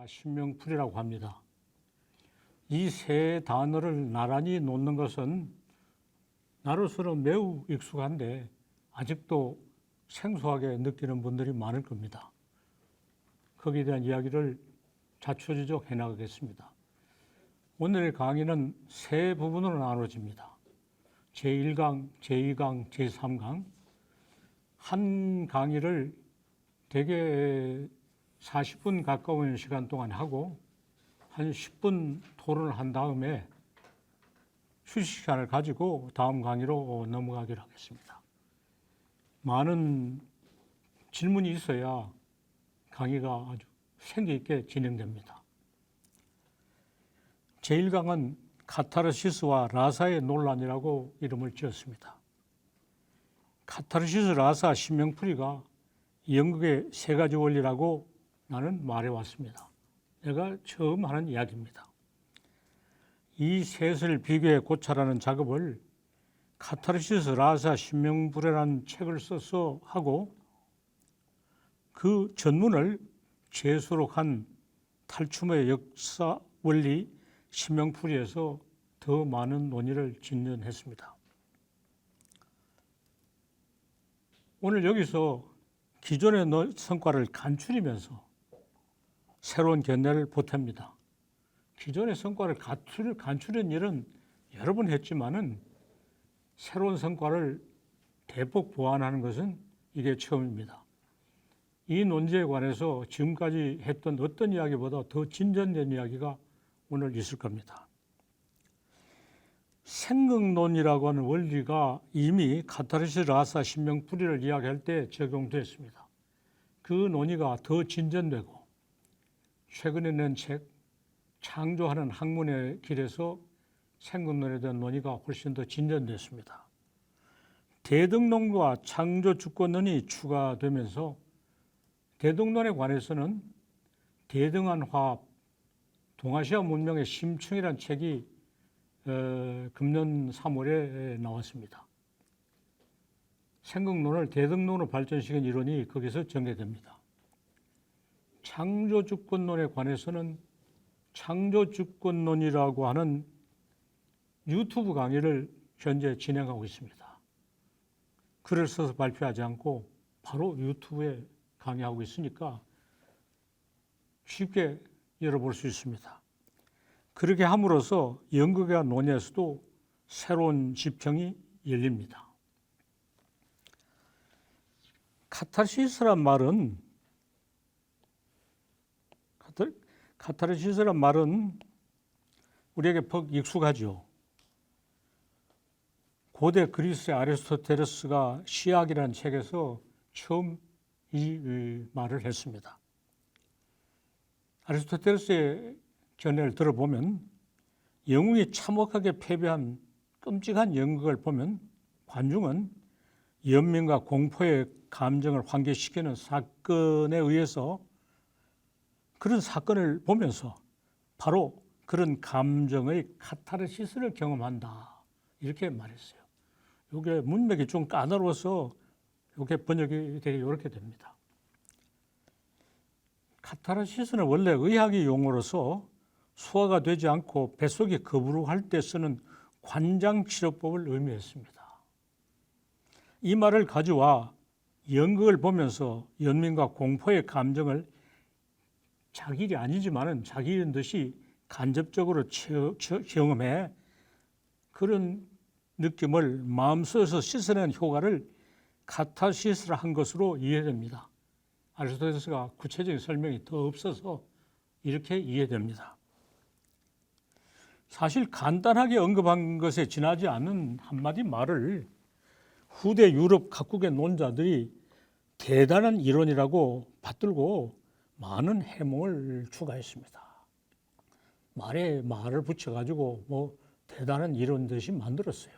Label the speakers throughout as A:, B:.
A: 신명풀이라고 합니다. 이 세 단어를 나란히 놓는 것은 나로서는 매우 익숙한데 아직도 생소하게 느끼는 분들이 많을 겁니다. 거기에 대한 이야기를 자초지종 해나가겠습니다. 오늘의 강의는 세 부분으로 나눠집니다. 제1강, 제2강, 제3강. 한 강의를 대개 40분 가까운 시간 동안 하고 한 10분 토론을 한 다음에 휴식 시간을 가지고 다음 강의로 넘어가기로 하겠습니다. 많은 질문이 있어야 강의가 아주 생기 있게 진행됩니다. 제1강은 카타르시스와 라사의 논란이라고 이름을 지었습니다. 카타르시스, 라사, 신명풀이가 연극의 세 가지 원리라고 나는 말해왔습니다. 내가 처음 하는 이야기입니다. 이 셋을 비교해 고찰하는 작업을 카타르시스, 라사, 신명풀이라는 책을 써서 하고 그 전문을 재수록한 탈춤의 역사 원리 신명풀이에서 더 많은 논의를 진전했습니다. 오늘 여기서 기존의 성과를 간추리면서 새로운 견해를 보탭니다. 기존의 성과를 간추린 일은 여러 번 했지만은 새로운 성과를 대폭 보완하는 것은 이게 처음입니다. 이 논제에 관해서 지금까지 했던 어떤 이야기보다 더 진전된 이야기가 오늘 있을 겁니다. 생극론이라고 하는 원리가 이미 카타르시스, 라사, 신명풀이를 이야기할 때 적용됐습니다. 그 논의가 더 진전되고 최근에 낸 책 창조하는 학문의 길에서 생극론에 대한 논의가 훨씬 더 진전됐습니다. 대등론과 창조주권론이 추가되면서 대등론에 관해서는 대등한 화합, 동아시아 문명의 심층이라는 책이 금년 3월에 나왔습니다. 생극론을 대등론으로 발전시킨 이론이 거기서 전개됩니다. 창조주권론에 관해서는 창조주권론이라고 하는 유튜브 강의를 현재 진행하고 있습니다. 글을 써서 발표하지 않고 바로 유튜브에 강의하고 있으니까 쉽게 열어볼 수 있습니다. 그렇게 함으로써 연극과 논의에서도 새로운 지평이 열립니다. 카타르시스란 말은 우리에게 퍽 익숙하죠. 고대 그리스의 아리스토텔레스가 시학이라는 책에서 처음 이 말을 했습니다. 아리스토텔레스의 견해를 들어보면 영웅이 참혹하게 패배한 끔찍한 연극을 보면 관중은 연민과 공포의 감정을 환기시키는 사건에 의해서 그런 사건을 보면서 바로 그런 감정의 카타르시스를 경험한다. 이렇게 말했어요. 이게 문맥이 좀 까다로워서 이렇게 번역이 되게 이렇게 됩니다. 카타르시스는 원래 의학의 용어로서 소화가 되지 않고 뱃속이 거부룩할 때 쓰는 관장치료법을 의미했습니다. 이 말을 가져와 연극을 보면서 연민과 공포의 감정을 자기 일이 아니지만은 자기 일인 듯이 간접적으로 경험해 그런 느낌을 마음속에서 씻어내는 효과를 카타르시스라 한 것으로 이해됩니다. 아리스토텔레스가 구체적인 설명이 더 없어서 이렇게 이해됩니다. 사실 간단하게 언급한 것에 지나지 않은 한마디 말을 후대 유럽 각국의 논자들이 대단한 이론이라고 받들고 많은 해몽을 추가했습니다. 말에 말을 붙여가지고 뭐 대단한 이론 듯이 만들었어요.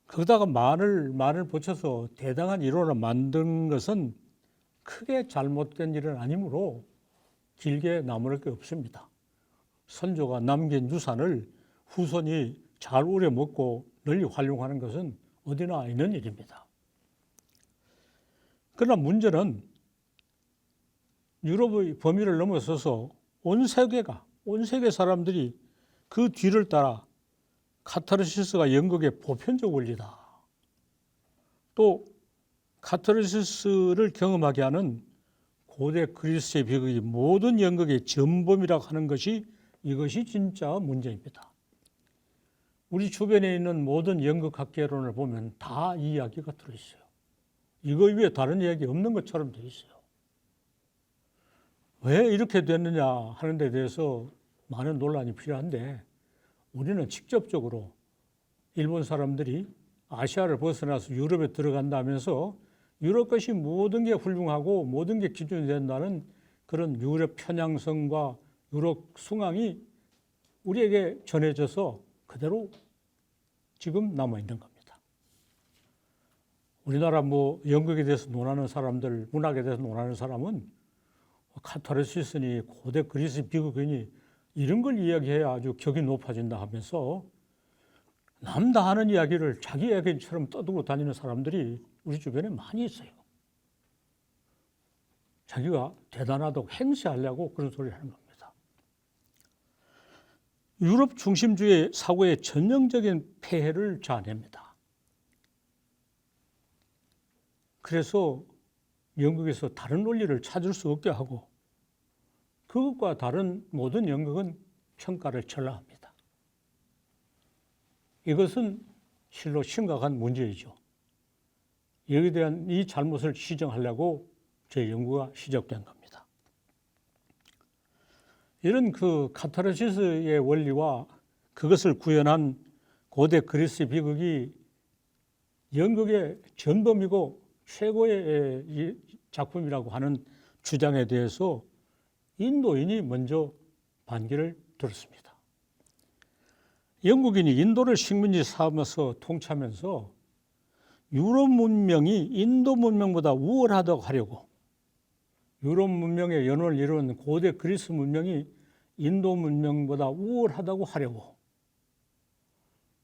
A: 거기다가 말을 붙여서 대단한 이론을 만든 것은 크게 잘못된 일은 아니므로 길게 나무랄 게 없습니다. 선조가 남긴 유산을 후손이 잘 우려먹고 널리 활용하는 것은 어디나 있는 일입니다. 그러나 문제는 유럽의 범위를 넘어서서 온 세계 사람들이 그 뒤를 따라 카타르시스가 연극의 보편적 원리다. 또 카타르시스를 경험하게 하는 고대 그리스의 비극이 모든 연극의 전범이라고 하는 것이 이것이 진짜 문제입니다. 우리 주변에 있는 모든 연극학개론을 보면 다 이 이야기가 들어있어요. 이거 위에 다른 이야기 없는 것처럼 되어 있어요. 왜 이렇게 됐느냐 하는 데 대해서 많은 논란이 필요한데 우리는 직접적으로 일본 사람들이 아시아를 벗어나서 유럽에 들어간다면서 유럽 것이 모든 게 훌륭하고 모든 게 기준이 된다는 그런 유럽 편향성과 유럽 숭앙이 우리에게 전해져서 그대로 지금 남아있는 겁니다. 우리나라 연극에 대해서 논하는 사람들, 문학에 대해서 논하는 사람은 카타르시스니 고대 그리스 비극이니 이런 걸 이야기해야 아주 격이 높아진다 하면서 남 다 하는 이야기를 자기 이야기처럼 떠들고 다니는 사람들이 우리 주변에 많이 있어요. 자기가 대단하다고 행세하려고 그런 소리를 하는 겁니다. 유럽 중심주의 사고의 전형적인 폐해를 자아냅니다. 그래서 연극에서 다른 원리를 찾을 수 없게 하고 그것과 다른 모든 연극은 평가를 전락합니다. 이것은 실로 심각한 문제이죠. 여기에 대한 이 잘못을 시정하려고 제 연구가 시작된 겁니다. 이런 그 카타르시스의 원리와 그것을 구현한 고대 그리스 비극이 연극의 전범이고 최고의 작품이라고 하는 주장에 대해서 인도인이 먼저 반기를 들었습니다. 영국인이 인도를 식민지 삼아서 통치하면서 유럽 문명이 인도 문명보다 우월하다고 하려고 유럽 문명의 연원을 이루는 고대 그리스 문명이 인도 문명보다 우월하다고 하려고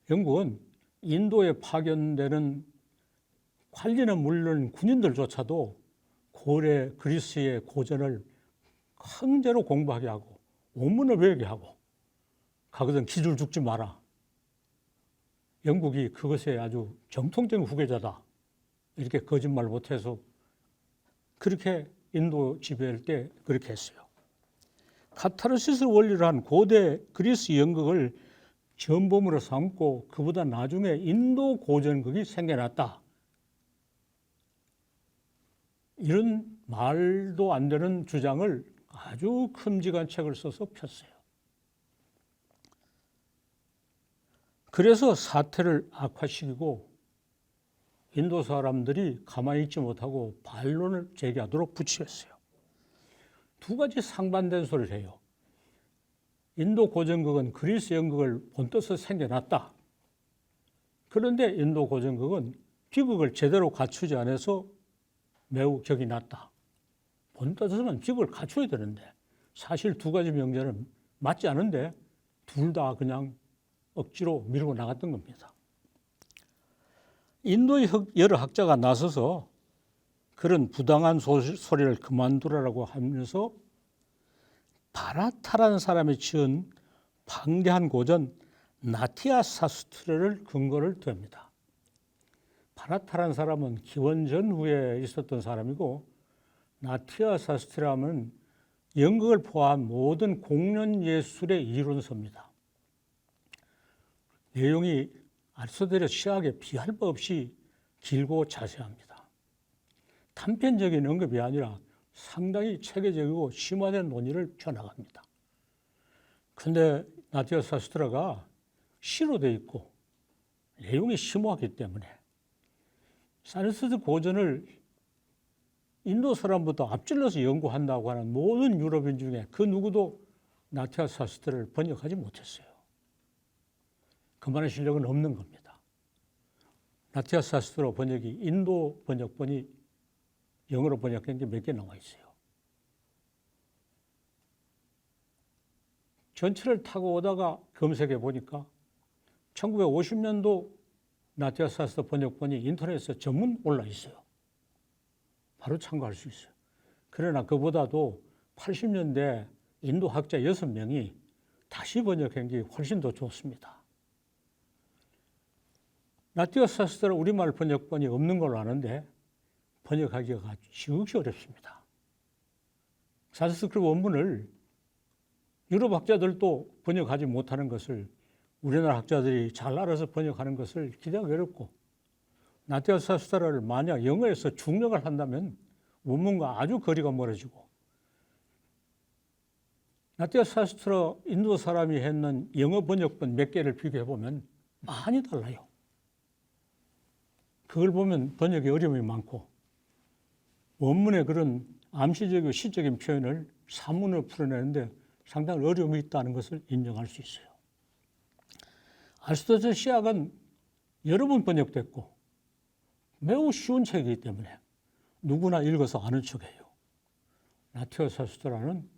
A: 영국은 인도에 파견되는 관리는 물론 군인들조차도 고대 그리스의 고전을 강제로 공부하게 하고 원문을 외우게 하고 가거든 기줄 죽지 마라. 영국이 그것에 아주 정통적인 후계자다. 이렇게 거짓말 못해서 그렇게 인도 지배할 때 그렇게 했어요. 카타르시스 원리를 한 고대 그리스 연극을 전범으로 삼고 그보다 나중에 인도 고전극이 생겨났다. 이런 말도 안 되는 주장을 아주 큼직한 책을 써서 폈어요. 그래서 사태를 악화시키고 인도 사람들이 가만히 있지 못하고 반론을 제기하도록 부추겼어요. 두 가지 상반된 소리를 해요. 인도 고전극은 그리스 연극을 본떠서 생겨났다. 그런데 인도 고전극은 비극을 제대로 갖추지 않아서 매우 격이 낮다. 본떠서는 비극을 갖춰야 되는데 사실 두 가지 명제는 맞지 않은데 둘 다 그냥 억지로 밀고 나갔던 겁니다. 인도의 여러 학자가 나서서 그런 부당한 소리를 그만두라고 하면서 바라타라는 사람이 지은 방대한 고전 나티아 사스트라를 근거를 듭니다. 바라타라는 사람은 기원 전후에 있었던 사람이고 나티아 사스트라는 연극을 포함한 모든 공연 예술의 이론서입니다. 내용이 아리스토텔의 시학에 비할 바 없이 길고 자세합니다. 단편적인 언급이 아니라 상당히 체계적이고 심화된 논의를 펴나갑니다. 그런데 나티아 사스트라가 시로 되어 있고 내용이 심오하기 때문에 사니스트 고전을 인도 사람보다 앞질러서 연구한다고 하는 모든 유럽인 중에 그 누구도 나티아 사스트라를 번역하지 못했어요. 그만한 실력은 없는 겁니다. 나티아 사스트라 번역이 인도 번역본이 영어로 번역한 게 몇 개 나와 있어요. 전철을 타고 오다가 검색해 보니까 1950년도 나티아 사스트라 번역본이 인터넷에 전문 올라 있어요. 바로 참고할 수 있어요. 그러나 그보다도 80년대 인도 학자 6명이 다시 번역한 게 훨씬 더 좋습니다. 나티아 사스트라 우리말 번역본이 없는 걸로 아는데 번역하기가 지극히 어렵습니다. 산스크리트 원문을 유럽 학자들도 번역하지 못하는 것을 우리나라 학자들이 잘 알아서 번역하는 것을 기대하기 어렵고, 나티아 사스트라를 만약 영어에서 중역을 한다면 원문과 아주 거리가 멀어지고, 나티아 사스트라 인도 사람이 했는 영어 번역본 몇 개를 비교해 보면 많이 달라요. 그걸 보면 번역에 어려움이 많고, 원문의 그런 암시적이고 시적인 표현을 산문으로 풀어내는데 상당히 어려움이 있다는 것을 인정할 수 있어요. 아리스토텔 시학은 여러 번 번역됐고 매우 쉬운 책이기 때문에 누구나 읽어서 아는 척해요. 나티아 사스트라는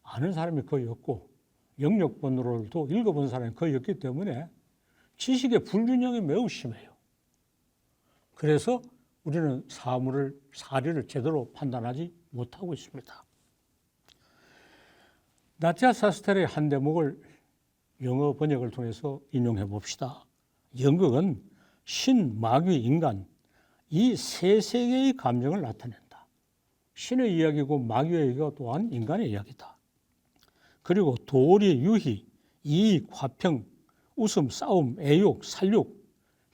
A: 아는 사람이 거의 없고 영역본으로도 읽어본 사람이 거의 없기 때문에 지식의 불균형이 매우 심해요. 그래서 우리는 사리를 제대로 판단하지 못하고 있습니다. 나티아 사스트라의 한 대목을 영어 번역을 통해서 인용해 봅시다. 연극은 신, 마귀, 인간 이 세 세계의 감정을 나타낸다. 신의 이야기고 마귀의 이야기가 또한 인간의 이야기다. 그리고 도리, 유희, 이익, 화평, 웃음, 싸움, 애욕, 살육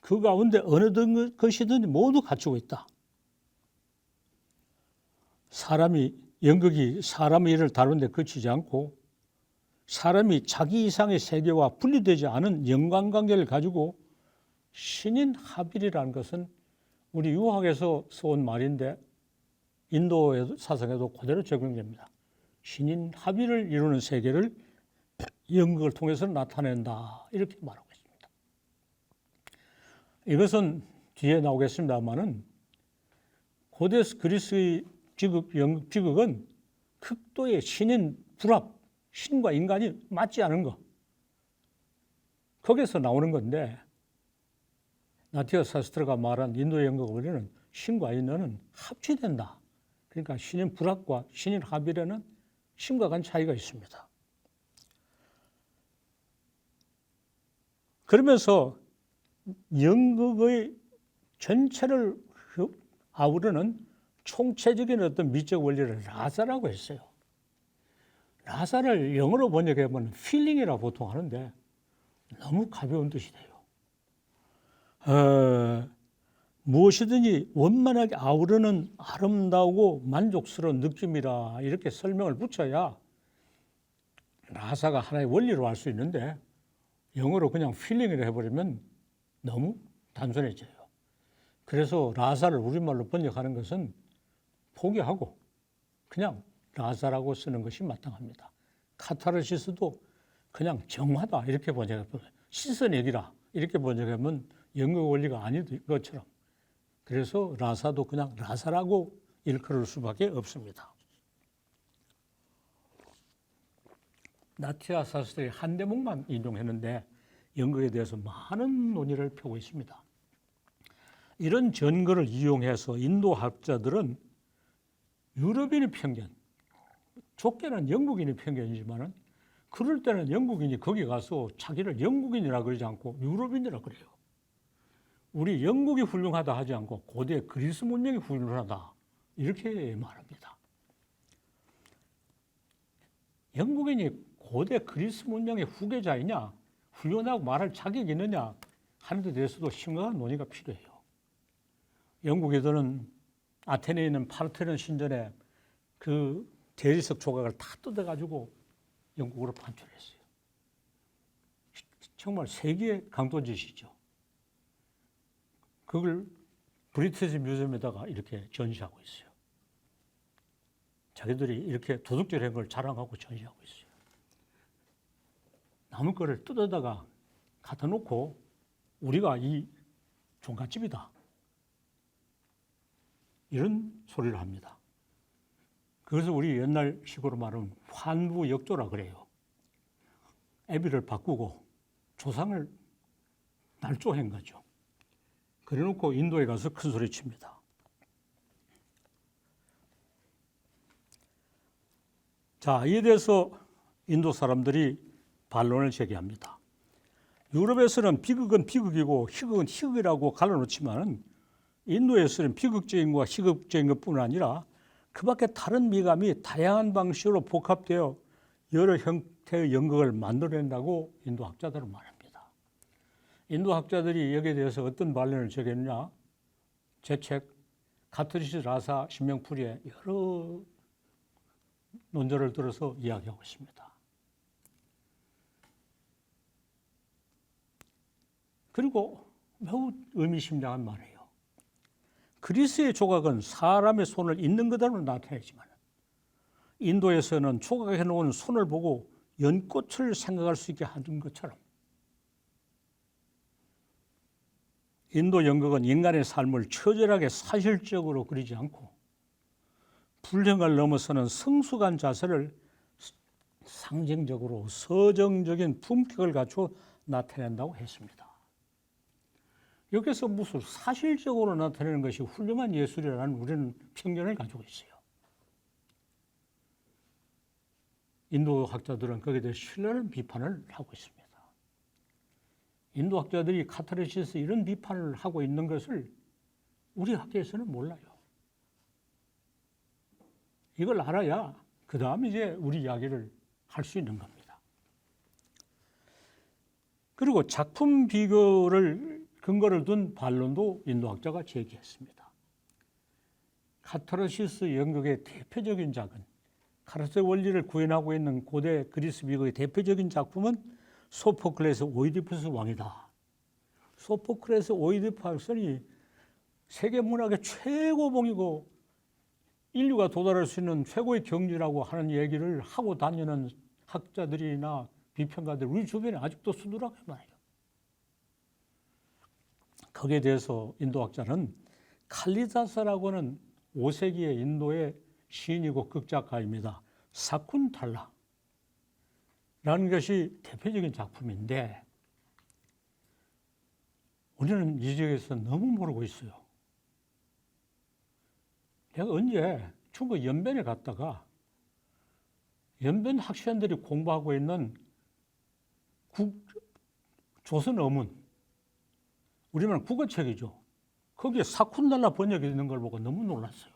A: 그 가운데 어느 것이든 모두 갖추고 있다. 연극이 사람의 일을 다루는데 그치지 않고 사람이 자기 이상의 세계와 분리되지 않은 연관관계를 가지고 신인 하빌이라는 것은 우리 유학에서 써온 말인데 인도의 사상에도 그대로 적용됩니다. 신인 하빌을 이루는 세계를 연극을 통해서 나타낸다 이렇게 말하고 있습니다. 이것은 뒤에 나오겠습니다만은 고대 그리스의 연극 비극은 극도의 신인 불합, 신과 인간이 맞지 않은 거, 거기서 나오는 건데 나티아 사스트라가 말한 인도의 연극을 우리는 신과 인은 합치된다. 그러니까 신인 불합과 신인 합일에는 심각한 차이가 있습니다. 그러면서 연극의 전체를 아우르는 총체적인 어떤 미적 원리를 라사라고 했어요. 라사를 영어로 번역해보면 필링이라고 보통 하는데 너무 가벼운 뜻이 돼요. 무엇이든지 원만하게 아우르는 아름다우고 만족스러운 느낌이라 이렇게 설명을 붙여야 라사가 하나의 원리로 알 수 있는데 영어로 그냥 필링을 해버리면 너무 단순해져요. 그래서 라사를 우리말로 번역하는 것은 포기하고 그냥 라사라고 쓰는 것이 마땅합니다. 카타르시스도 그냥 정화다 이렇게 번역하면, 씻어내기라 이렇게 번역하면 영어 원리가 아닌 것처럼, 그래서 라사도 그냥 라사라고 일컬을 수밖에 없습니다. 나티아 사스트라의 한 대목만 인용했는데 연극에 대해서 많은 논의를 펴고 있습니다. 이런 전거를 이용해서 인도 학자들은 유럽인의 편견, 좁게는 영국인의 편견이지만 그럴 때는 영국인이 거기 가서 자기를 영국인이라 그러지 않고 유럽인이라 그래요. 우리 영국이 훌륭하다 하지 않고 고대 그리스 문명이 훌륭하다 이렇게 말합니다. 영국인이 고대 그리스 문명의 후계자이냐, 훌륭하다고 말할 자격이 있느냐 하는 데 대해서도 심각한 논의가 필요해요. 영국인들은 아테네에 있는 파르테논 신전에 그 대리석 조각을 다 뜯어가지고 영국으로 반출했어요. 정말 세계의 강도짓이죠. 그걸 브리티시 뮤지엄에다가 이렇게 전시하고 있어요. 자기들이 이렇게 도둑질한 걸 자랑하고 전시하고 있어요. 남의 거를 뜯어다가 갖다 놓고 우리가 이 종갓집이다 이런 소리를 합니다. 그래서 우리 옛날식으로 말하면 환부역조라 그래요. 애비를 바꾸고 조상을 날조한 거죠. 그래놓고 인도에 가서 큰 소리 칩니다. 자, 이에 대해서 인도 사람들이 반론을 제기합니다. 유럽에서는 비극은 비극이고 희극은 희극이라고 갈라놓지만 인도에서는 비극적인 것과 희극적인 것뿐 아니라 그 밖에 다른 미감이 다양한 방식으로 복합되어 여러 형태의 연극을 만들어낸다고 인도 학자들은 말합니다. 인도 학자들이 여기에 대해서 어떤 반론을 제기했느냐? 제 책 카트리시 라사 신명풀이에 여러 논절을 들어서 이야기하고 있습니다. 그리고 매우 의미심장한 말이에요. 그리스의 조각은 사람의 손을 있는 그대로 나타내지만 인도에서는 조각해놓은 손을 보고 연꽃을 생각할 수 있게 하는 것처럼 인도 연극은 인간의 삶을 처절하게 사실적으로 그리지 않고 불행을 넘어서는 성숙한 자세를 상징적으로 서정적인 품격을 갖추어 나타낸다고 했습니다. 여기서 무슨 사실적으로 나타내는 것이 훌륭한 예술이라는 우리는 편견을 가지고 있어요. 인도 학자들은 거기에 대해 신랄한 비판을 하고 있습니다. 인도 학자들이 카타르시스에 이런 비판을 하고 있는 것을 우리 학계에서는 몰라요. 이걸 알아야 그 다음 이제 우리 이야기를 할 수 있는 겁니다. 그리고 작품 비교를 근거를 둔 반론도 인도 학자가 제기했습니다. 카타르시스 연극의 대표적인 작은 카르스의 원리를 구현하고 있는 고대 그리스 미국의 대표적인 작품은 소포클레스 오이디푸스 왕이다. 소포클레스 오이디푸스는 세계 문학의 최고봉이고 인류가 도달할 수 있는 최고의 경지라고 하는 얘기를 하고 다니는 학자들이나 비평가들 우리 주변에 아직도 수두룩하게 많아요. 거기에 대해서 인도 학자는 칼리다사라고 하는 5세기의 인도의 시인이고 극작가입니다. 사쿤탈라라는 것이 대표적인 작품인데 우리는 이 지역에서 너무 모르고 있어요. 내가 언제 중국 연변에 갔다가 연변 학생들이 공부하고 있는 조선 어문, 우리말은 국어책이죠. 거기에 사쿤달라 번역이 있는 걸 보고 너무 놀랐어요.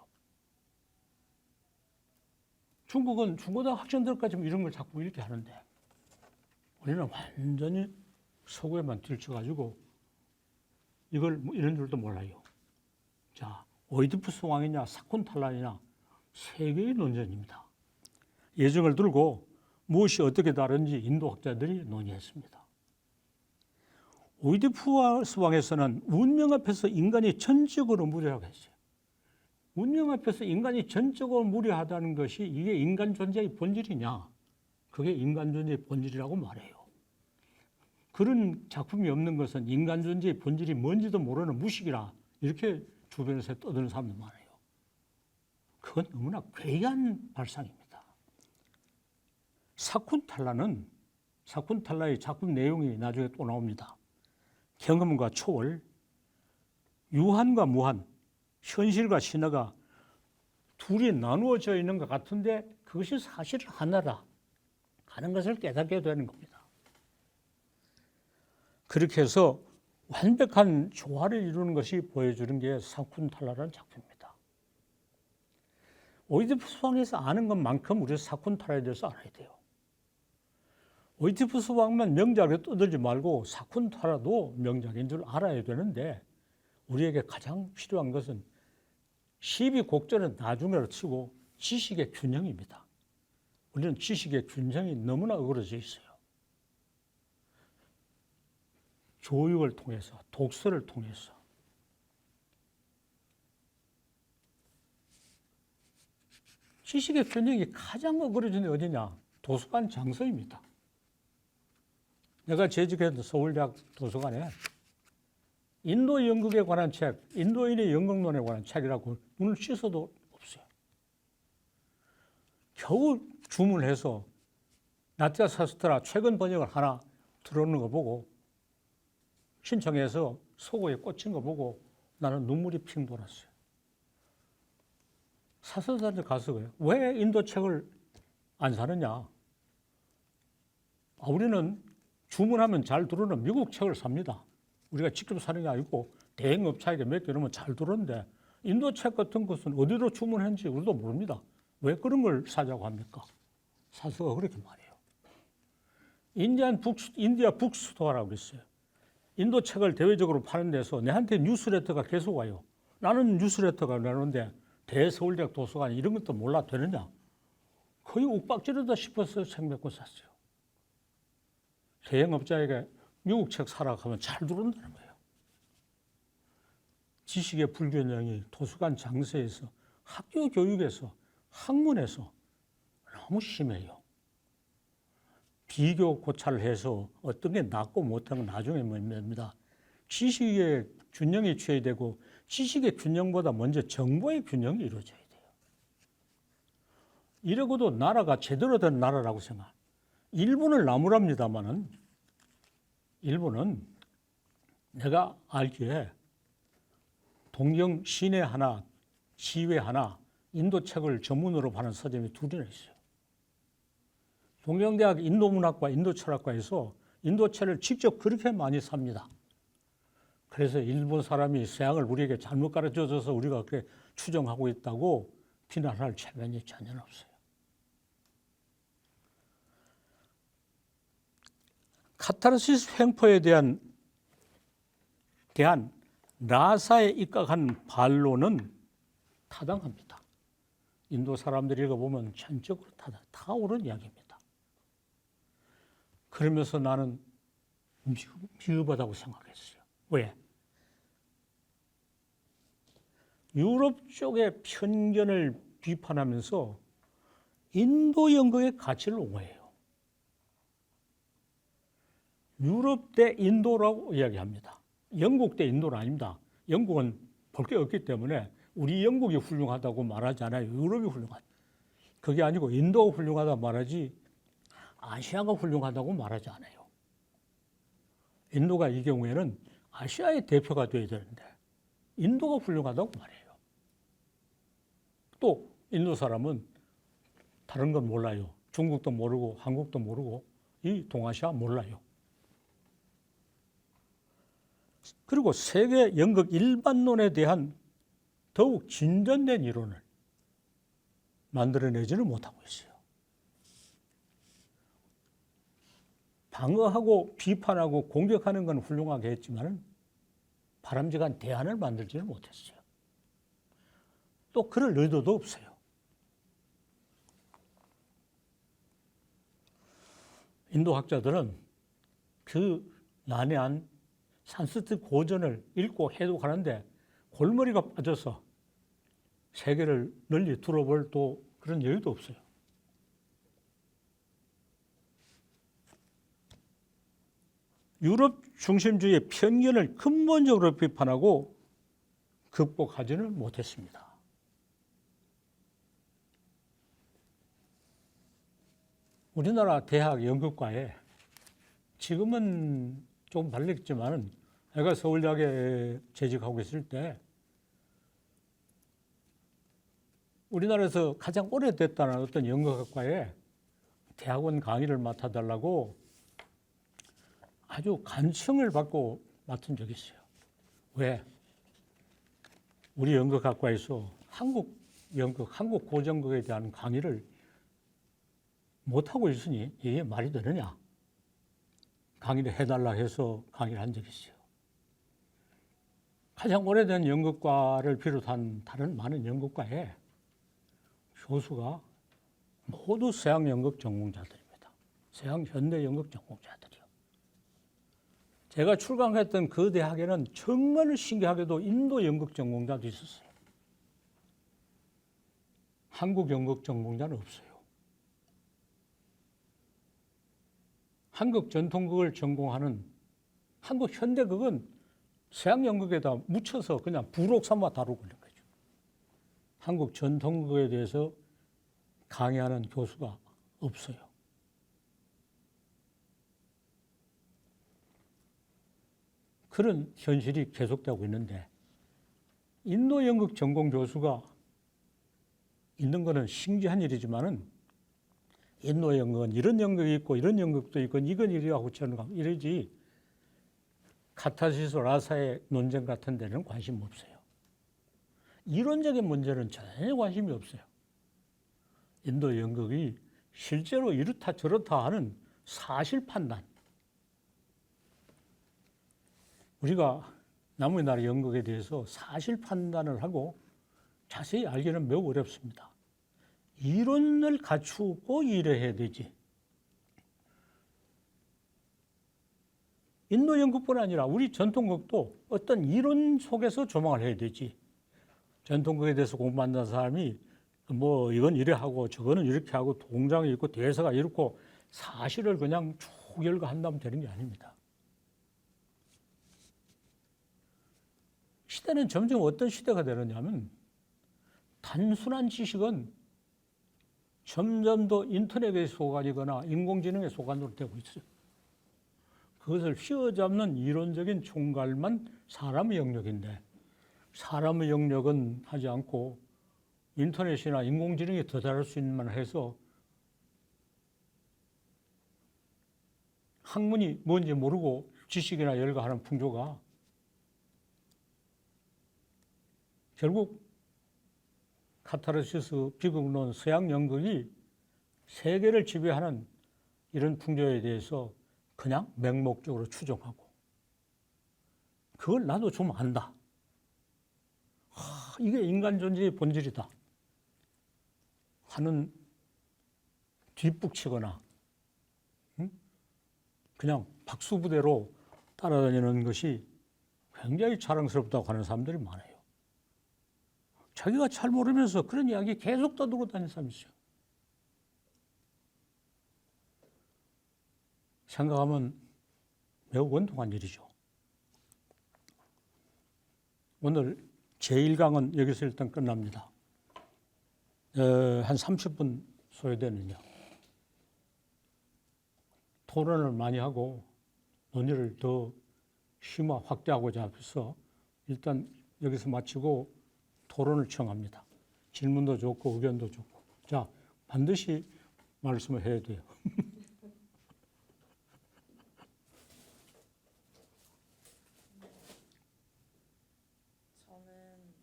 A: 중국은 중고등학교 학생들까지 이런 걸 자꾸 이렇게 하는데 우리는 완전히 서구에만 들쳐가지고 이걸 이런 줄도 몰라요. 자, 오이디푸스 왕이냐 사쿤탈라냐 세 개의 논쟁입니다. 예정을 들고 무엇이 어떻게 다른지 인도 학자들이 논의했습니다. 오이디푸스 왕에서는 운명 앞에서 인간이 전적으로 무례하게 했어요. 운명 앞에서 인간이 전적으로 무례하다는 것이 이게 인간 존재의 본질이냐? 그게 인간 존재의 본질이라고 말해요. 그런 작품이 없는 것은 인간 존재의 본질이 뭔지도 모르는 무식이라 이렇게 주변에서 떠드는 사람도 많아요. 그건 너무나 괴이한 발상입니다. 사쿤탈라의 작품 내용이 나중에 또 나옵니다. 경험과 초월, 유한과 무한, 현실과 신화가 둘이 나누어져 있는 것 같은데 그것이 사실 하나라 하는 것을 깨닫게 되는 겁니다. 그렇게 해서 완벽한 조화를 이루는 것이 보여주는 게 사쿤탈라라는 작품입니다. 오이디푸스 왕에서 아는 것만큼 우리가 사쿤탈라에 대해서 알아야 돼요. 오이디푸스 왕만 명작에 떠들지 말고 사쿤탈라도 명작인 줄 알아야 되는데 우리에게 가장 필요한 것은 시비곡절은 나중에로 치고 지식의 균형입니다. 우리는 지식의 균형이 너무나 어그러져 있어요. 교육을 통해서, 독서를 통해서 지식의 균형이 가장 어그러진 게 어디냐? 도서관 장소입니다. 내가 재직했던 서울대학 도서관에 인도 연극에 관한 책, 인도인의 연극론에 관한 책이라고 눈을 씻어도 없어요. 겨우 주문해서 나티아 사스트라 최근 번역을 하나 들어오는 거 보고 신청해서 속어에 꽂힌 거 보고 나는 눈물이 핑 돌았어요. 사서단에 가서 그래요. 왜 인도 책을 안 사느냐? 우리는 주문하면 잘 들어오는 미국 책을 삽니다. 우리가 직접 사는 게 아니고 대행업체에게 맡겨놓으면 잘 들어오는데 인도 책 같은 것은 어디로 주문했는지 우리도 모릅니다. 왜 그런 걸 사자고 합니까? 사서가 그렇게 말해요. 인디아 북스토어라고 있어요. 인도 책을 대외적으로 파는 데서 내한테 뉴스레터가 계속 와요. 나는 뉴스레터가 나오는데 대서울대학 도서관 이런 것도 몰라 되느냐? 거의 욱박지르다 싶어서 책 몇 권 샀어요. 대행업자에게 미국 책 사라고 하면 잘 들어온다는 거예요. 지식의 불균형이 도서관 장세에서 학교 교육에서 학문에서 너무 심해요. 비교 고찰을 해서 어떤 게 낫고 못한 건 나중에 뭡니다. 지식의 균형이 취해야 되고 지식의 균형보다 먼저 정보의 균형이 이루어져야 돼요. 이러고도 나라가 제대로 된 나라라고 생각. 일본을 나무랍니다마는 일본은 내가 알기에 동경 시내 하나, 시외 하나, 인도 책을 전문으로 파는 서점이 2개나 있어요. 동경대학 인도문학과 인도철학과에서 인도책을 직접 그렇게 많이 삽니다. 그래서 일본 사람이 서양을 우리에게 잘못 가르쳐줘서 우리가 그렇게 추정하고 있다고 비난할 체면이 전혀 없어요. 카타르시스 횡포에 대한 나사에 입각한 반론은 타당합니다. 인도 사람들이 읽어보면 전적으로 다 옳은 이야기입니다. 그러면서 나는 미흡하다고 생각했어요. 왜? 유럽 쪽의 편견을 비판하면서 인도 연극의 가치를 옹호해요. 유럽 대 인도라고 이야기합니다. 영국 대 인도는 아닙니다. 영국은 볼 게 없기 때문에 우리 영국이 훌륭하다고 말하지 않아요. 유럽이 훌륭하다. 그게 아니고 인도가 훌륭하다고 말하지 아시아가 훌륭하다고 말하지 않아요. 인도가 이 경우에는 아시아의 대표가 되어야 되는데 인도가 훌륭하다고 말해요. 또 인도 사람은 다른 건 몰라요. 중국도 모르고 한국도 모르고 이 동아시아 몰라요. 그리고 세계 연극 일반론에 대한 더욱 진전된 이론을 만들어내지는 못하고 있어요. 방어하고 비판하고 공격하는 건 훌륭하게 했지만 바람직한 대안을 만들지는 못했어요. 또 그럴 의도도 없어요. 인도 학자들은 그 난해한 산스크리트 고전을 읽고 해독하는데 골머리가 빠져서 세계를 널리 둘러볼 또 그런 여유도 없어요. 유럽 중심주의의 편견을 근본적으로 비판하고 극복하지는 못했습니다. 우리나라 대학 연극과에 지금은 좀 달랐지만 제가 서울대학에 재직하고 있을 때 우리나라에서 가장 오래됐다는 어떤 연극학과에 대학원 강의를 맡아달라고 아주 간청을 받고 맡은 적이 있어요. 왜? 우리 연극학과에서 한국 연극, 한국 고전극에 대한 강의를 못하고 있으니 이게 말이 되느냐? 강의를 해달라 해서 강의를 한 적이 있어요. 가장 오래된 연극과를 비롯한 다른 많은 연극과에 교수가 모두 서양 연극 전공자들입니다. 서양 현대 연극 전공자들이요. 제가 출강했던 그 대학에는 정말 신기하게도 인도 연극 전공자도 있었어요. 한국 연극 전공자는 없어요. 한국 전통극을 전공하는 한국 현대극은 서양 연극에다 묻혀서 그냥 부록 삼아 다루고 있는 거죠. 한국 전통극에 대해서 강의하는 교수가 없어요. 그런 현실이 계속되고 있는데 인도 연극 전공 교수가 있는 것은 신기한 일이지만은 인도 연극은 이런 연극이 있고 이런 연극도 있고 이건 이래하고 저는 이러지 카타르시스 라사의 논쟁 같은 데는 관심 없어요. 이론적인 문제는 전혀 관심이 없어요. 인도 연극이 실제로 이렇다 저렇다 하는 사실 판단. 우리가 남의 나라 연극에 대해서 사실 판단을 하고 자세히 알기는 매우 어렵습니다. 이론을 갖추고 이래야 되지. 인도 연극뿐 아니라 우리 전통극도 어떤 이론 속에서 조망을 해야 되지. 전통극에 대해서 공부한다는 사람이 뭐 이건 이래 하고 저거는 이렇게 하고 동장이 있고 대사가 이렇고 사실을 그냥 쭉 열거한다면 되는 게 아닙니다. 시대는 점점 어떤 시대가 되느냐면 단순한 지식은 점점 더 인터넷의 소관이거나 인공지능의 소관으로 되고 있어요. 그것을 휘어잡는 이론적인 총괄만 사람의 영역인데 사람의 영역은 하지 않고 인터넷이나 인공지능이 더 잘할 수 있는 만 해서 학문이 뭔지 모르고 지식이나 열거하는 풍조가 결국 카타르시스 비극론 서양 연극이 세계를 지배하는 이런 풍조에 대해서 그냥 맹목적으로 추종하고 그걸 나도 좀 안다. 이게 인간 존재의 본질이다 하는 뒷북치거나 그냥 박수부대로 따라다니는 것이 굉장히 자랑스럽다고 하는 사람들이 많아요. 자기가 잘 모르면서 그런 이야기 계속 떠들고 다니는 사람이 있어요. 생각하면 매우 원통한 일이죠. 오늘 제1강은 여기서 일단 끝납니다. 한 30분 소요되느냐. 토론을 많이 하고 논의를 더 심화 확대하고자 해서 일단 여기서 마치고 토론을 청합니다. 질문도 좋고 의견도 좋고. 자, 반드시 말씀을 해야 돼요.
B: 저는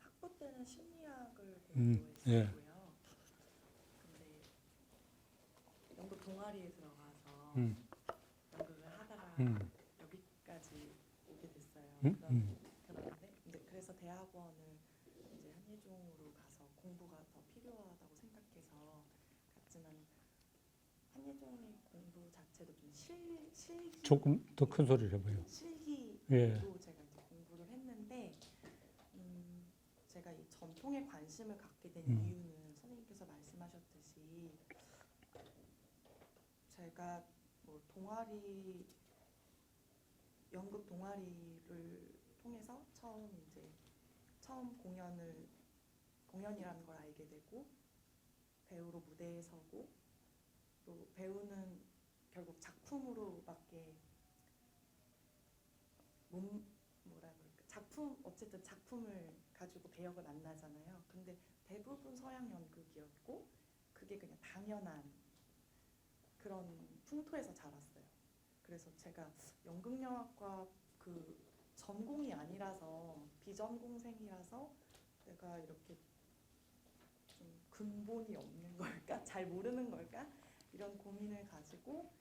B: 학부 때는 심리학을 공부했었고요.
A: 예.
B: 근데 연극 동아리에 들어가서
A: 음.
B: 연극을 하다가 여기까지 오게 됐어요. 그런데 그래서 대학원을 이제 한예종으로 가서 공부가 더 필요하다고 생각해서 갔지만 한예종의 공부 자체도 좀 실기
A: 조금 더 큰 소리를 해봐요.
B: 실기로
A: 예.
B: 제가 이제 공부를 했는데 제가 이 전통에 관심을 갖게 된 이유는 선생님께서 말씀하셨듯이 제가 뭐 동아리 연극 동아리를 통해서 처음 공연이라는 걸 알게 되고 배우로 무대에 서고 또 배우는 결국 작품으로밖에 어쨌든 작품을 가지고 배역은 안 나잖아요. 근데 대부분 서양 연극이었고 그게 그냥 당연한 그런 풍토에서 자랐어요. 그래서 제가 연극영화과 그 전공이 아니라서 비전공생이라서 내가 이렇게 좀 근본이 없는 걸까? 잘 모르는 걸까? 이런 고민을 가지고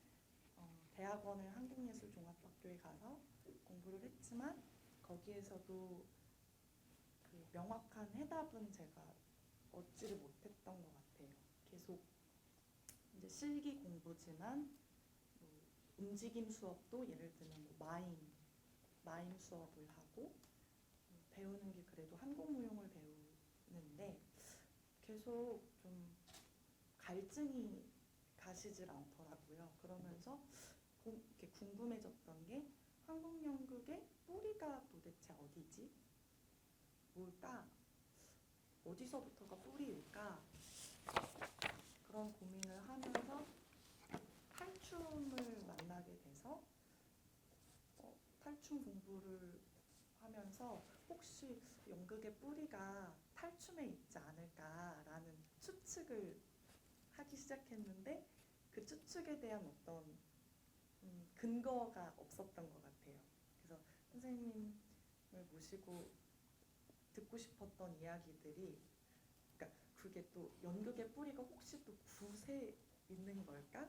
B: 대학원을 한국예술종합학교에 가서 공부를 했지만 거기에서도 그 명확한 해답은 제가 얻지를 못했던 것 같아요. 계속 이제 실기 공부지만 뭐 움직임 수업도 예를 들면 뭐 마임 수업을 하고 배우는 게 그래도 한국무용을 배우는데 계속 좀 갈증이 가시질 않더라고요. 그러면서 이렇게 궁금해졌던 게 한국 연극의 뿌리가 도대체 어디지? 뭘까? 어디서부터가 뿌리일까? 그런 고민을 하면서 탈춤을 만나게 돼서 탈춤 공부를 하면서 혹시 연극의 뿌리가 탈춤에 있지 않을까라는 추측을 하기 시작했는데 그 추측에 대한 어떤 근거가 없었던 것 같아요. 그래서 선생님을 모시고 듣고 싶었던 이야기들이, 그러니까 그게 또 연극의 뿌리가 혹시 또 굿에 있는 걸까?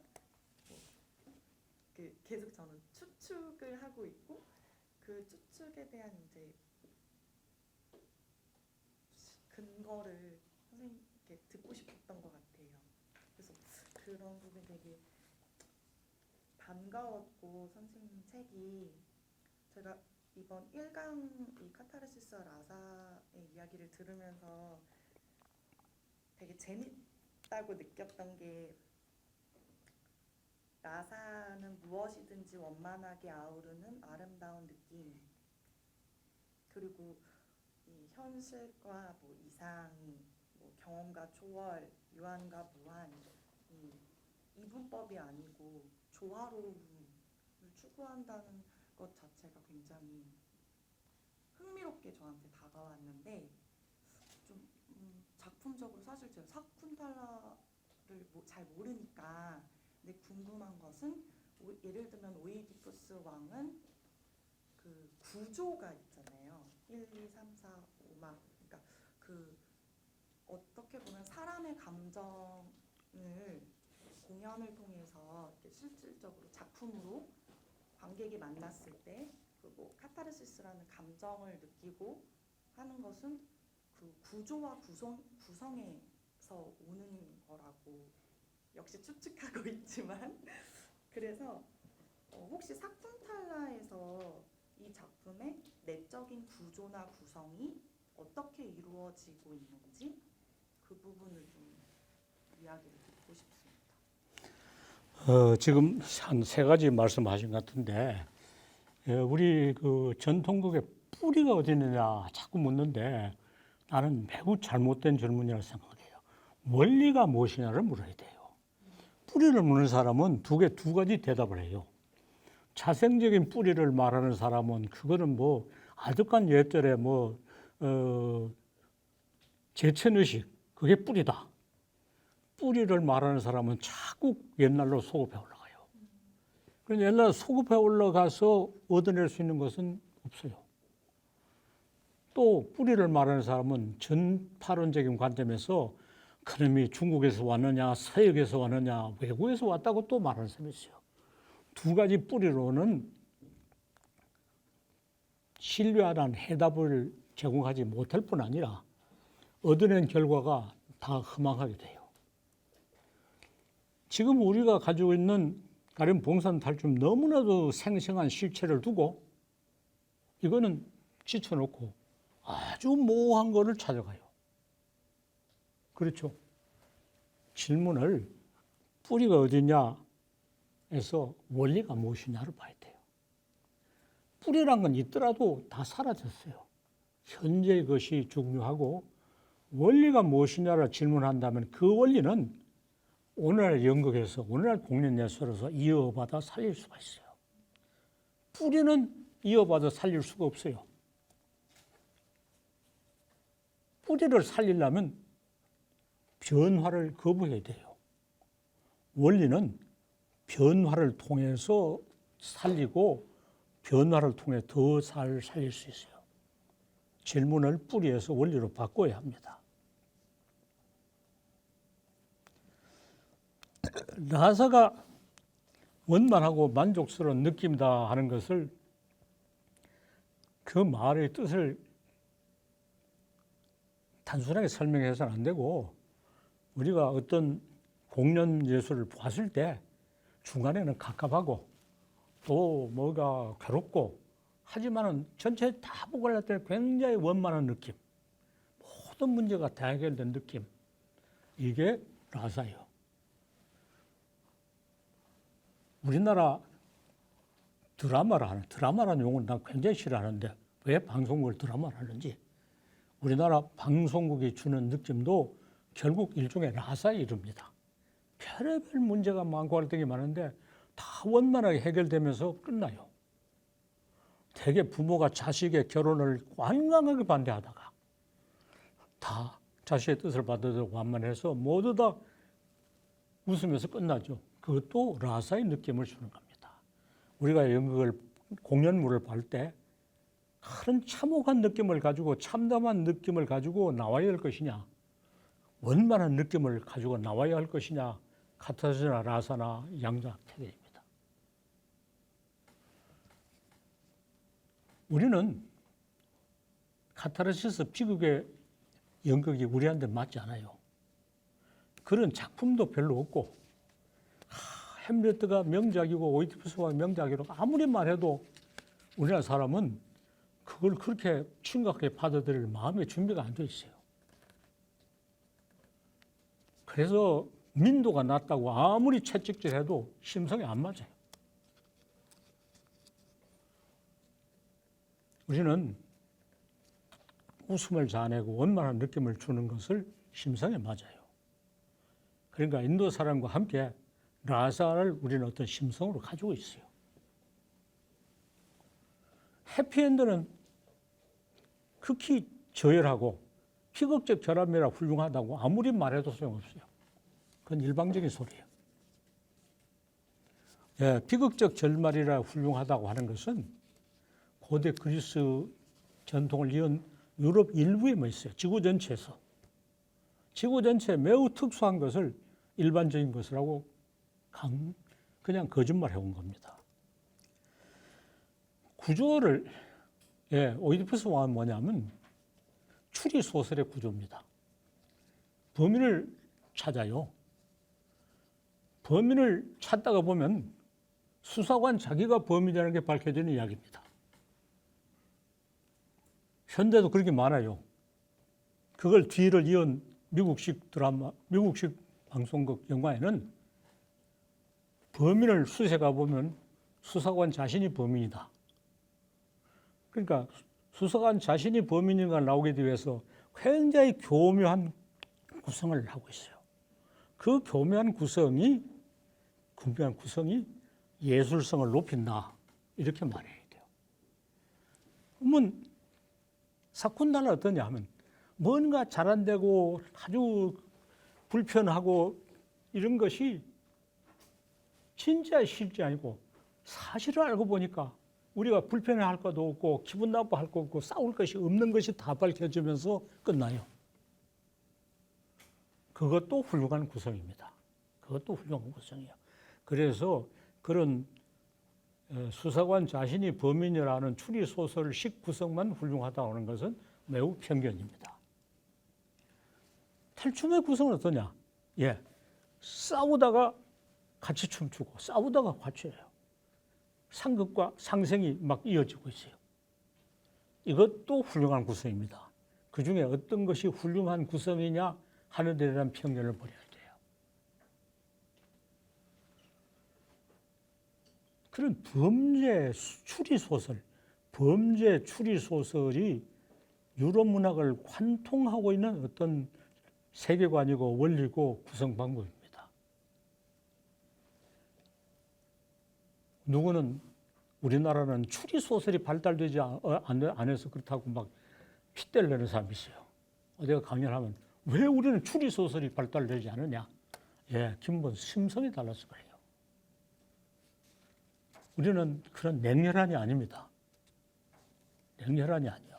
B: 계속 저는 추측을 하고 있고 그 추측에 대한 이제 근거를 선생님께 듣고 싶었던 것 같아요. 그래서 그런 부분이 되게 반가웠고, 선생님 책이 제가 이번 1강 이 카타르시스와 라사의 이야기를 들으면서 되게 재밌다고 느꼈던 게, 라사는 무엇이든지 원만하게 아우르는 아름다운 느낌, 그리고 이 현실과 뭐 이상, 뭐 경험과 초월, 유한과 무한, 이 이분법이 아니고 조화로움을 추구한다는 것 자체가 굉장히 흥미롭게 저한테 다가왔는데, 좀 작품적으로 사실 제가 사쿤탈라를 잘 모르니까, 근데 궁금한 것은 예를 들면 오이디푸스 왕은 그 구조가 있잖아요. 1, 2, 3, 4, 5막, 그러니까 그 어떻게 보면 사람의 감정을 공연을 통해서 이렇게 실질적으로 작품으로 관객이 만났을 때 그리고 카타르시스라는 감정을 느끼고 하는 것은 그 구조와 구성에서 오는 거라고 역시 추측하고 있지만 그래서 혹시 사쿤탈라에서 이 작품의 내적인 구조나 구성이 어떻게 이루어지고 있는지 그 부분을 좀 이야기를 듣고 싶습니다.
A: 지금 한 세 가지 말씀하신 것 같은데, 우리 그 전통극의 뿌리가 어디 있느냐 자꾸 묻는데, 나는 매우 잘못된 질문이라고 생각해요. 원리가 무엇이냐를 물어야 돼요. 뿌리를 묻는 사람은 두 가지 대답을 해요. 자생적인 뿌리를 말하는 사람은 그거는 뭐 아득한 옛절에 뭐 제천의식, 그게 뿌리다. 뿌리를 말하는 사람은 자꾸 옛날로 소급해 올라가요. 그런데 옛날 소급해 올라가서 얻어낼 수 있는 것은 없어요. 또 뿌리를 말하는 사람은 전파론적인 관점에서 그놈이 중국에서 왔느냐, 서역에서 왔느냐, 외국에서 왔다고 또 말하는 사람이 있어요. 두 가지 뿌리로는 신뢰하는 해답을 제공하지 못할 뿐 아니라 얻어낸 결과가 다 허망하게 돼요. 지금 우리가 가지고 있는 가령 봉산탈춤 너무나도 생생한 실체를 두고 이거는 지쳐놓고 아주 모호한 거를 찾아가요. 그렇죠. 질문을 뿌리가 어디냐 해서 원리가 무엇이냐를 봐야 돼요. 뿌리란 건 있더라도 다 사라졌어요. 현재의 것이 중요하고 원리가 무엇이냐를 질문한다면 그 원리는 오늘날 연극에서 오늘날 공연예술에서 이어받아 살릴 수가 있어요. 뿌리는 이어받아 살릴 수가 없어요. 뿌리를 살리려면 변화를 거부해야 돼요. 원리는 변화를 통해서 살리고 변화를 통해 더 잘 살릴 수 있어요. 질문을 뿌리에서 원리로 바꿔야 합니다. 라사가 원만하고 만족스러운 느낌이다 하는 것을 그 말의 뜻을 단순하게 설명해서는 안 되고 우리가 어떤 공연 예술을 봤을 때 중간에는 갑갑하고 또 뭐가 괴롭고 하지만은 전체 다 보고 할 때 굉장히 원만한 느낌, 모든 문제가 다 해결된 느낌, 이게 라사예요. 우리나라 드라마라는 용어를 난 굉장히 싫어하는데 왜 방송국을 드라마를 하는지, 우리나라 방송국이 주는 느낌도 결국 일종의 라사에 이릅니다. 별의별 문제가 많고 갈등이 많은데 다 원만하게 해결되면서 끝나요. 대개 부모가 자식의 결혼을 완강하게 반대하다가 다 자식의 뜻을 받아들이고 완만해서 모두 다 웃으면서 끝나죠. 그것도 라사의 느낌을 주는 겁니다. 우리가 연극을 공연물을 볼 때 큰 참혹한 느낌을 가지고 참담한 느낌을 가지고 나와야 할 것이냐, 원만한 느낌을 가지고 나와야 할 것이냐, 카타르시스나 라사나 양자택일입니다. 우리는 카타르시스 비극의 연극이 우리한테 맞지 않아요. 그런 작품도 별로 없고, 햄레트가 명작이고 오이디푸스가 명작이라고 아무리 말해도 우리나라 사람은 그걸 그렇게 심각하게 받아들일 마음의 준비가 안 돼 있어요. 그래서 민도가 낮다고 아무리 채찍질해도 심성이 안 맞아요. 우리는 웃음을 자아내고 원만한 느낌을 주는 것을 심성에 맞아요. 그러니까 인도 사람과 함께 라사를 우리는 어떤 심성으로 가지고 있어요. 해피엔드는 극히 저열하고 비극적 결함이라 훌륭하다고 아무리 말해도 소용없어요. 그건 일방적인 소리예요. 예, 비극적 결말이라 훌륭하다고 하는 것은 고대 그리스 전통을 이은 유럽 일부에만 있어요. 지구 전체에서. 지구 전체에 매우 특수한 것을 일반적인 것이라고 그냥 거짓말해 온 겁니다. 구조를 오이디푸스 왕은 뭐냐면 추리 소설의 구조입니다. 범인을 찾아요. 범인을 찾다가 보면 수사관 자기가 범인이라는 게 밝혀지는 이야기입니다. 현대도 그렇게 많아요. 그걸 뒤를 이은 미국식 드라마, 미국식 방송국 영화에는 범인을 수색해 보면 수사관 자신이 범인이다. 그러니까 수사관 자신이 범인인 걸 나오기 위해서 굉장히 교묘한 구성을 하고 있어요. 그 교묘한 구성이 예술성을 높인다. 이렇게 말해야 돼요. 그러면 사쿤달은 어떠냐 하면 뭔가 잘 안 되고 아주 불편하고 이런 것이 진짜 실제 아니고 사실을 알고 보니까 우리가 불편해할 것도 없고 기분 나빠할 것도 없고 싸울 것이 없는 것이 다 밝혀지면서 끝나요. 그것도 훌륭한 구성입니다. 그것도 훌륭한 구성이에요. 그래서 그런 수사관 자신이 범인이라는 추리소설식 구성만 훌륭하다고 하는 것은 매우 편견입니다. 탈춤의 구성은 어떠냐? 싸우다가 같이 춤추고 싸우다가 같이 해요. 상극과 상생이 막 이어지고 있어요. 이것도 훌륭한 구성입니다. 그 중에 어떤 것이 훌륭한 구성이냐 하는 데 대한 편견을 버려야 돼요. 그런 범죄 추리소설이 유럽 문학을 관통하고 있는 어떤 세계관이고 원리고 구성 방법입니다. 누구는 우리나라는 추리소설이 발달되지 않아서 그렇다고 막 핏대를 내는 사람이 있어요. 내가 강연을 하면 왜 우리는 추리소설이 발달되지 않느냐? 기본 심성이 달라서 그래요. 우리는 그런 냉혈한이 아닙니다. 냉혈한이 아니요.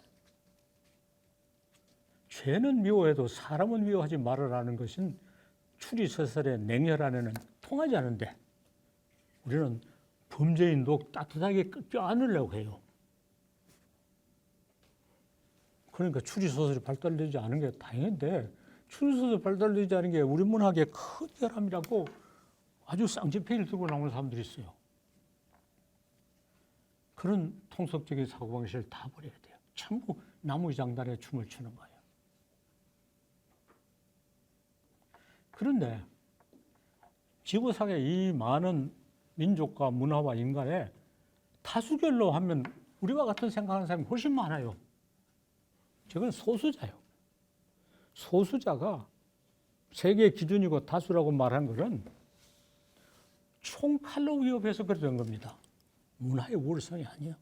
A: 죄는 미워해도 사람은 미워하지 말아라는 것은 추리소설의 냉혈한에는 통하지 않은데 우리는 범죄인도 따뜻하게 껴안으려고 해요. 그러니까 추리소설이 발달되지 않은 게 다행인데 추리소설이 발달되지 않은 게 우리 문학의 큰 결함이라고 아주 쌍지페이를 들고 나오는 사람들이 있어요. 그런 통속적인 사고방식을 다 버려야 돼요. 전부 나무장단에 춤을 추는 거예요. 그런데 지구상에 이 많은 민족과 문화와 인간의 다수결로 하면 우리와 같은 생각하는 사람이 훨씬 많아요. 저건 소수자예요. 소수자가 세계 기준이고 다수라고 말한 것은 총칼로 위협해서 그랬던 겁니다. 문화의 우월성이 아니에요.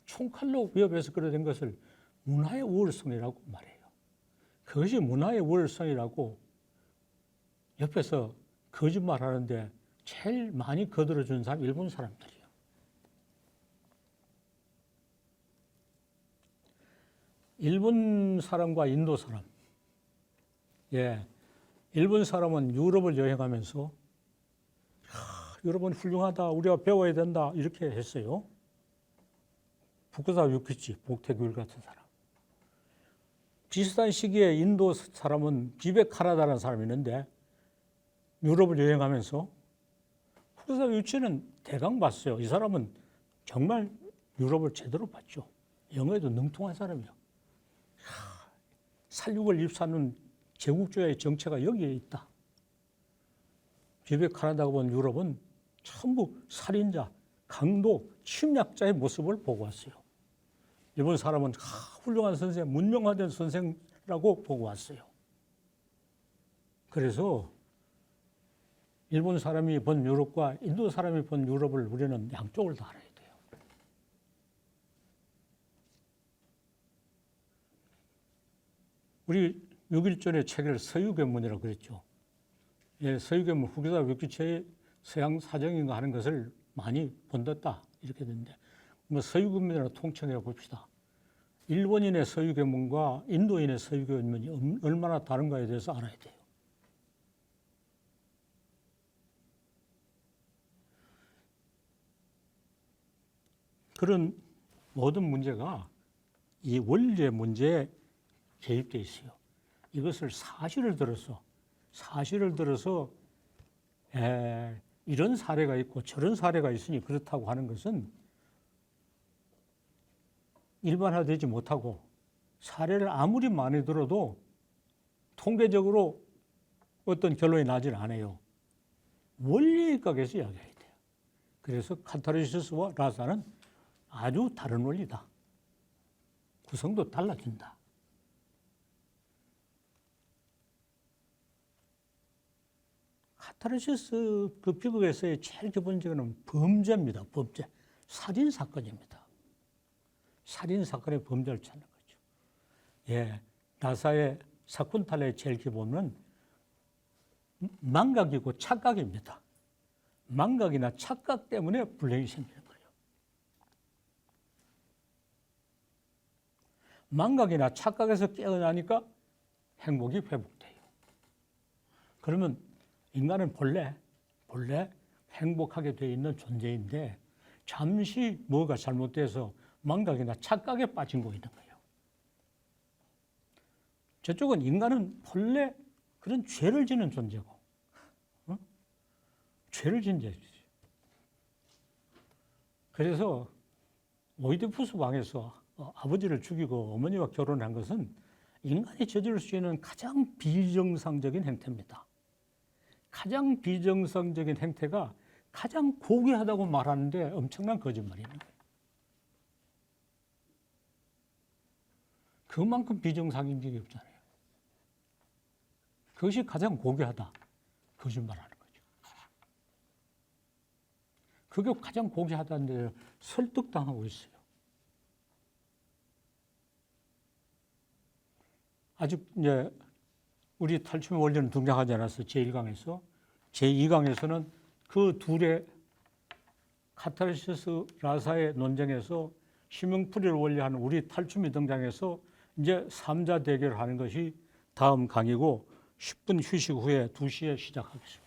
A: 총칼로 위협해서 그랬던 것을 문화의 우월성이라고 말해요. 그것이 문화의 우월성이라고 옆에서 거짓말하는데 제일 많이 거들어준 사람 일본 사람들이에요. 일본 사람과 인도 사람. 예, 일본 사람은 유럽을 여행하면서 유럽은 훌륭하다, 우리가 배워야 된다 이렇게 했어요. 부쿠사 유키치, 복태규일 같은 사람. 비슷한 시기에 인도 사람은 비베카라다라는 사람이 있는데 유럽을 여행하면서 부쿠사 유키치는 대강 봤어요. 이 사람은 정말 유럽을 제대로 봤죠. 영어에도 능통한 사람이에요. 살육을 입사하는 제국주의의 정체가 여기에 있다. 비베카라다가 본 유럽은 전부 살인자, 강도, 침략자의 모습을 보고 왔어요. 일본 사람은 훌륭한 선생, 문명화된 선생이라고 보고 왔어요. 그래서 일본 사람이 본 유럽과 인도 사람이 본 유럽을 우리는 양쪽을 다 알아야 돼요. 우리 6.1전의 책을 서유견문이라고 그랬죠. 예, 서유견문, 후기사 위키체의 서양 사정인가 하는 것을 많이 본뒀다 이렇게 되는데 뭐 서유견문이라 통칭해 봅시다. 일본인의 서유견문과 인도인의 서유견문이 얼마나 다른가에 대해서 알아야 돼요. 그런 모든 문제가 이 원리의 문제에 개입되어 있어요. 이것을 사실을 들어서 이런 사례가 있고 저런 사례가 있으니 그렇다고 하는 것은 일반화되지 못하고 사례를 아무리 많이 들어도 통계적으로 어떤 결론이 나질 않아요. 원리각에서 이야기해야 돼요. 그래서 카타르시스와 라사는 아주 다른 원리다. 구성도 달라진다. 카타르시스 그 비극에서의 제일 기본적인 범죄입니다. 범죄. 살인사건입니다. 살인사건의 범죄를 찾는 거죠. 예, 나사의 사건 탄핵의 제일 기본은 망각이고 착각입니다. 망각이나 착각 때문에 불행이 생기는 거예요. 망각이나 착각에서 깨어나니까 행복이 회복돼요. 그러면 인간은 본래 행복하게 되어 있는 존재인데 잠시 뭐가 잘못돼서 망각이나 착각에 빠진 거 있는 거예요. 저쪽은 인간은 본래 그런 죄를 지는 존재고, 죄를 진 죄지. 그래서 오이디푸스 왕에서 아버지를 죽이고 어머니와 결혼한 것은 인간이 저지를 수 있는 가장 비정상적인 행태입니다. 가장 비정상적인 행태가 가장 고귀하다고 말하는데 엄청난 거짓말이에요. 그만큼 비정상인 적이 없잖아요. 그것이 가장 고귀하다. 거짓말하는 거죠. 그게 가장 고귀하다는데 설득당하고 있어요. 아직 이제 우리 탈춤의 원리는 등장하지 않았어요. 제1강에서. 제2강에서는 그 둘의 카타르시스 라사의 논쟁에서 심형풀이를 원리하는 우리 탈춤이 등장해서 이제 3자 대결을 하는 것이 다음 강의고 10분 휴식 후에 2시에 시작하겠습니다.